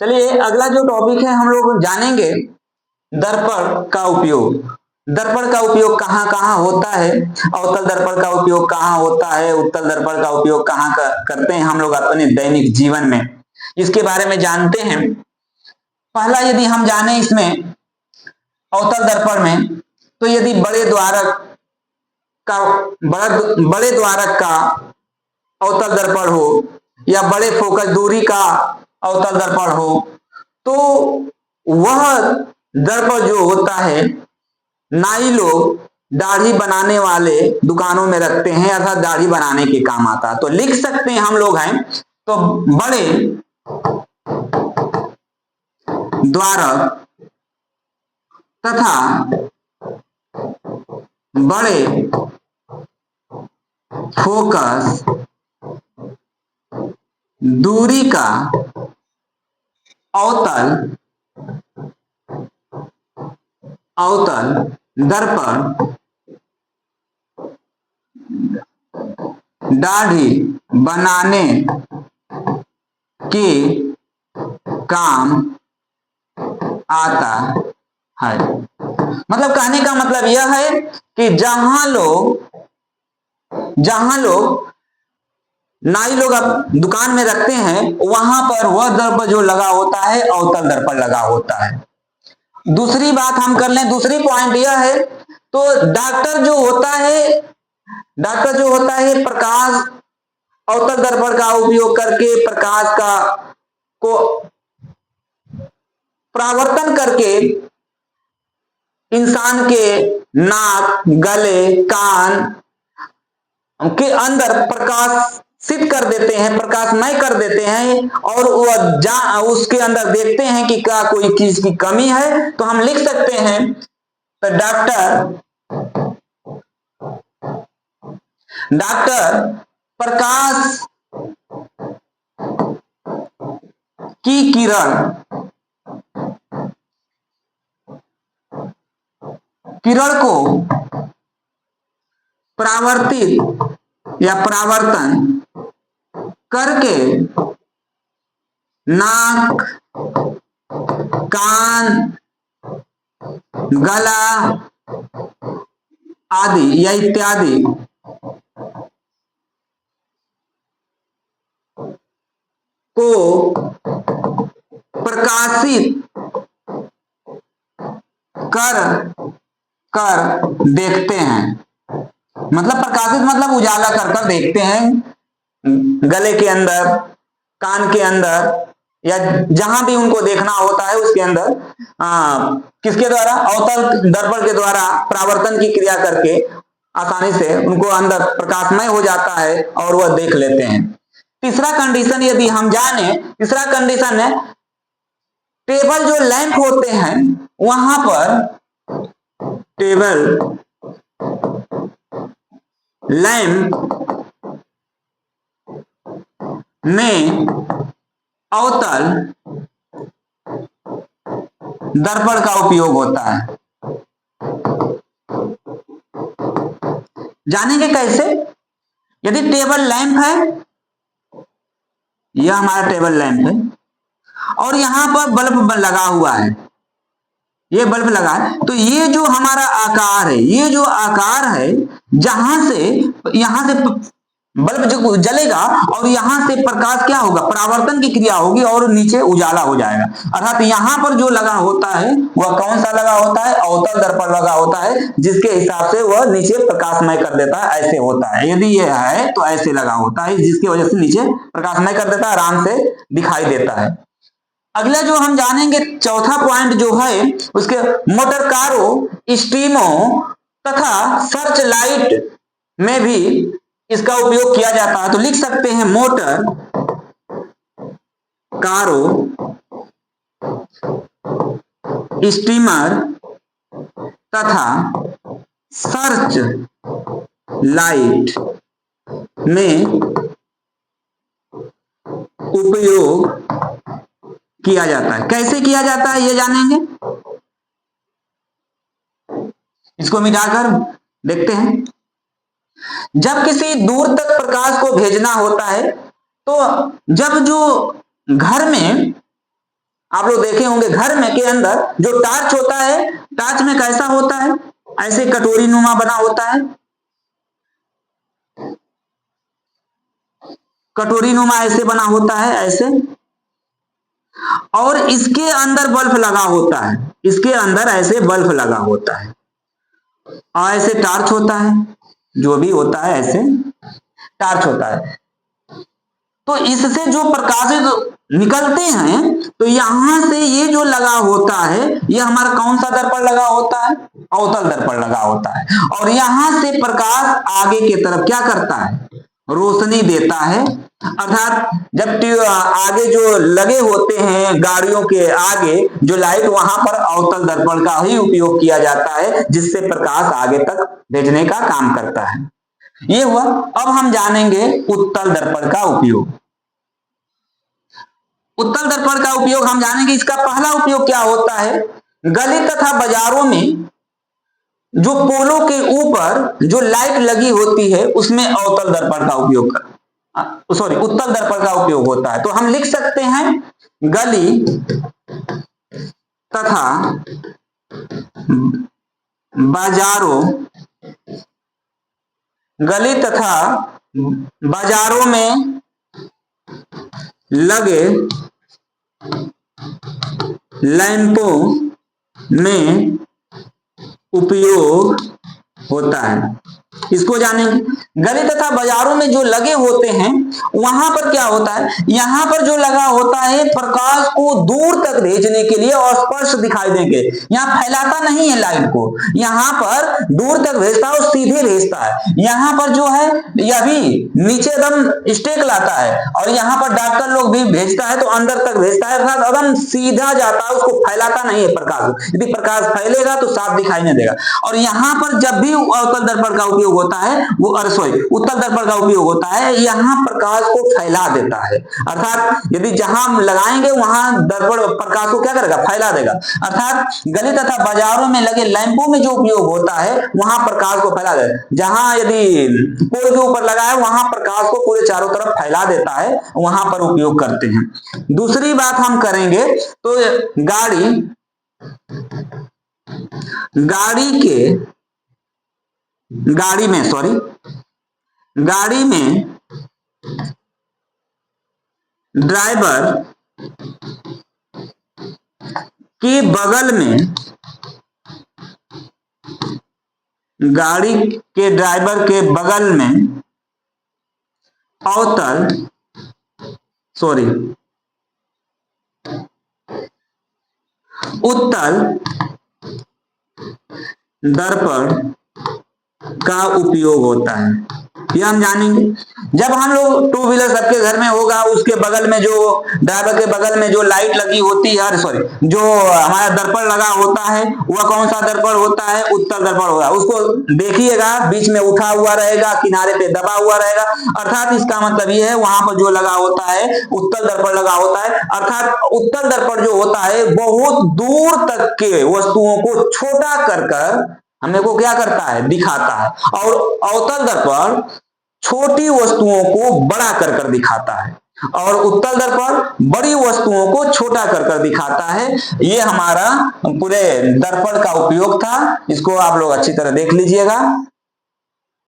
चलिए अगला जो टॉपिक है हम लोग जानेंगे दर्पण का उपयोग। दर्पण का उपयोग कहाँ कहाँ होता है, अवतल दर्पण का उपयोग कहाँ होता है, उत्तल दर्पण का उपयोग कहाँ करते हैं हम लोग अपने दैनिक जीवन में, इसके बारे में जानते हैं। पहला यदि हम जाने इसमें अवतल दर्पण में, तो यदि बड़े द्वारक का अवतल दर्पण हो या बड़े फोकस दूरी का अवतल दर्पण हो, तो वह दर्पण जो होता है नाई लोग दाढ़ी बनाने वाले दुकानों में रखते हैं, अर्थात दाढ़ी बनाने के काम आता है। तो लिख सकते हैं हम लोग हैं, तो बड़े द्वारक तथा बड़े फोकस दूरी का अवतल दर्पण दाढ़ी बनाने के काम आता है। मतलब कहने का मतलब यह है कि जहां लोग नाई लोग अब दुकान में रखते हैं, वहां पर वह दर्पण जो लगा होता है अवतल दर्पण लगा होता है। दूसरी बात हम कर लें, दूसरी पॉइंट यह है, तो डॉक्टर जो होता है प्रकाश अवतल दर्पण का उपयोग करके प्रकाश को परावर्तन करके इंसान के नाक, गले, कान के अंदर प्रकाशित कर देते हैं, प्रकाशमय कर देते हैं, और वह उसके अंदर देखते हैं कि क्या कोई चीज की कमी है, तो हम लिख सकते हैं तो डॉक्टर प्रकाश की किरण को परावर्तित या परावर्तन करके नाक, कान, गला आदि या इत्यादि को प्रकाशित कर देखते हैं। मतलब प्रकाशित मतलब उजाला कर देखते हैं, गले के अंदर, कान के अंदर, या जहां भी उनको देखना होता है उसके अंदर किसके द्वारा, अवतल दर्पण के द्वारा परावर्तन की क्रिया करके आसानी से उनको अंदर प्रकाशमय हो जाता है और वह देख लेते हैं। तीसरा कंडीशन यदि हम जाने, तीसरा कंडीशन है टेबल जो लैंप होते हैं, वहां पर टेबल लैंप में अवतल दर्पण का उपयोग होता है। जानेंगे कैसे। यदि टेबल लैंप है, यह हमारा टेबल लैंप है और यहां पर बल्ब लगा हुआ है, ये बल्ब लगा है, तो ये जो हमारा आकार है, ये जो आकार है, यहां से बल्ब जो जलेगा और यहां से प्रकाश क्या होगा, परावर्तन की क्रिया होगी और नीचे उजाला हो जाएगा। अर्थात यहां पर जो लगा होता है वह कौन सा लगा होता है, अवतल दर्पण लगा होता है, जिसके हिसाब से वह नीचे प्रकाशमय कर देता है, ऐसे होता है। यदि यह है तो ऐसे लगा होता है, जिसकी वजह से नीचे प्रकाशमय कर देता है, आराम से दिखाई देता है। अगला जो हम जानेंगे चौथा पॉइंट जो है, उसके मोटर कारों, स्टीमों तथा सर्च लाइट में भी इसका उपयोग किया जाता है। तो लिख सकते हैं मोटर कारों, स्टीमर तथा सर्च लाइट में उपयोग किया जाता है। कैसे किया जाता है ये जानेंगे। इसको मिटाकर देखते हैं। जब किसी दूर तक प्रकाश को भेजना होता है, तो जब जो घर में आप लोग देखे होंगे घर में के अंदर जो टार्च होता है, टार्च में कैसा होता है, ऐसे कटोरी नुमा बना होता है, कटोरी नुमा ऐसे बना होता है ऐसे, और इसके अंदर बल्ब लगा होता है, इसके अंदर ऐसे बल्ब लगा होता है, और ऐसे टार्च होता है, जो भी होता है ऐसे टार्च होता है। तो इससे जो प्रकाश निकलते हैं, तो यहां से ये जो लगा होता है, ये हमारा कौन सा दर्पण लगा होता है, अवतल दर्पण लगा होता है, और यहां से प्रकाश आगे की तरफ क्या करता है, रोशनी देता है। अर्थात जब आगे जो लगे होते हैं गाड़ियों के आगे जो लाइट, वहां पर अवतल दर्पण का ही उपयोग किया जाता है, जिससे प्रकाश आगे तक भेजने का काम करता है। ये हुआ। अब हम जानेंगे उत्तल दर्पण का उपयोग। उत्तल दर्पण का उपयोग हम जानेंगे। इसका पहला उपयोग क्या होता है, गली तथा बाजारों में जो पोलों के ऊपर जो लाइट लगी होती है, उसमें अवतल दर्पण का उपयोग उत्तल दर्पण का उपयोग होता है। तो हम लिख सकते हैं गली तथा बाजारों, गली तथा बाजारों में लगे लैंपों में उपयोग होता है। इसको जानेंगे। गली तथा बाजारों में जो लगे होते हैं, वहां पर क्या होता है, यहां पर जो लगा होता है प्रकाश को दूर तक भेजने के लिए और स्पर्श दिखाई देंगे। यहां फैलाता नहीं है लाइट को, यहां पर दूर तक भेजता है और सीधे भेजता है। यहां पर जो है यह भी नीचे एकदम स्टेक लाता है, और यहां पर डॉक्टर लोग भी भेजता है तो अंदर तक भेजता है, अर्थात एकदम सीधा जाता है, उसको फैलाता नहीं है प्रकाश। यदि प्रकाश फैलेगा तो साफ दिखाई नहीं देगा। और यहां पर जब भी अवतल दर्पण का उपयोग होता है, वो उत्तल दर्पण का उपयोग होता है, यहां प्रकाश को फैला देता है। अर्थात यदि जहां लगाएंगे वहां दर्पण प्रकाश को क्या करेगा, फैला देगा। अर्थात गली तथा बाजारों में लगे लैंपों में जो उपयोग होता है, वहां प्रकाश को फैला देगा। जहां यदि पोल के ऊपर लगा है, वहां प्रकाश को पूरे चारों तरफ फैला देता है, वहां पर उपयोग करते हैं। दूसरी बात हम करेंगे तो गाड़ी में ड्राइवर के बगल में, गाड़ी के ड्राइवर के बगल में उत्तल दर्पण का उपयोग होता है। यह हम जानेंगे। जब हम लोग टू व्हीलर सबके घर में होगा, उसके बगल में जो ड्राइवर के बगल में जो लाइट लगी होती है, जो हमारा दर्पण लगा होता है, वह कौन सा दर्पण होता है, उत्तल दर्पण होगा। उसको देखिएगा, बीच में उठा हुआ रहेगा, किनारे पे दबा हुआ रहेगा। अर्थात इसका मतलब ये है वहां पर जो लगा होता है उत्तल दर्पण लगा होता है। अर्थात उत्तल दर्पण जो होता है बहुत दूर तक के वस्तुओं को छोटा कर हमें को क्या करता है, दिखाता है, और अवतल दर्पण छोटी वस्तुओं को बड़ा कर दिखाता है, और उत्तल दर्पण बड़ी वस्तुओं को छोटा कर दिखाता है। ये हमारा पूरे दर्पण का उपयोग था। इसको आप लोग अच्छी तरह देख लीजिएगा।